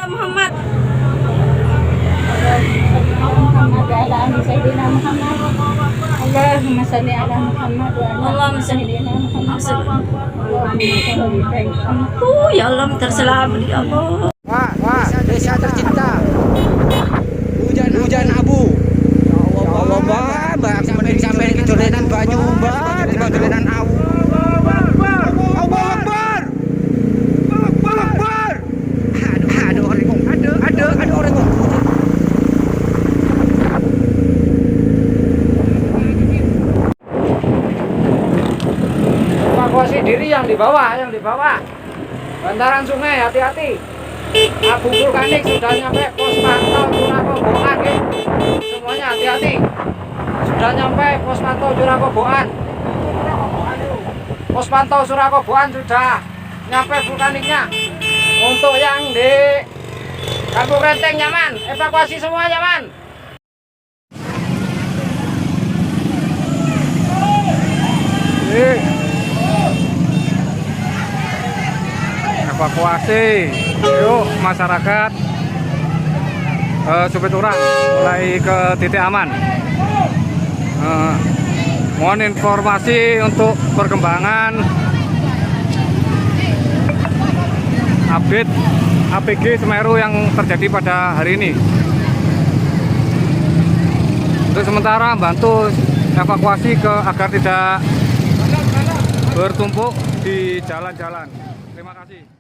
Muhammad. Allahumma sholli ala Muhammad wa ala Allahumma sholli sayyidina Muhammad. Ya Allah, terselamat ya Allah. Wah, desa tercinta. Hujan abu. Ya Allah, Mbak, sampai kedolenan banyu, Mbak, di dolenan awu. Allahu Akbar. Allahu Akbar. Ada orang ngomong. Evakuasi diri yang di bawah. Bantaran sungai, hati-hati. Abu vulkanik sudah nyampe pos pantau Curakoboan, semuanya hati-hati. Sudah nyampe pos pantau Curakoboan. Pos pantau Curakoboan sudah nyampe vulkaniknya. Untuk yang di Kampung Renteng nyaman, evakuasi semua nyaman. Evakuasi, yuk masyarakat Supiturang mulai ke titik aman. Mohon informasi untuk perkembangan update APG Semeru yang terjadi pada hari ini. Untuk sementara bantu evakuasi agar tidak bertumpuk di jalan-jalan. Terima kasih.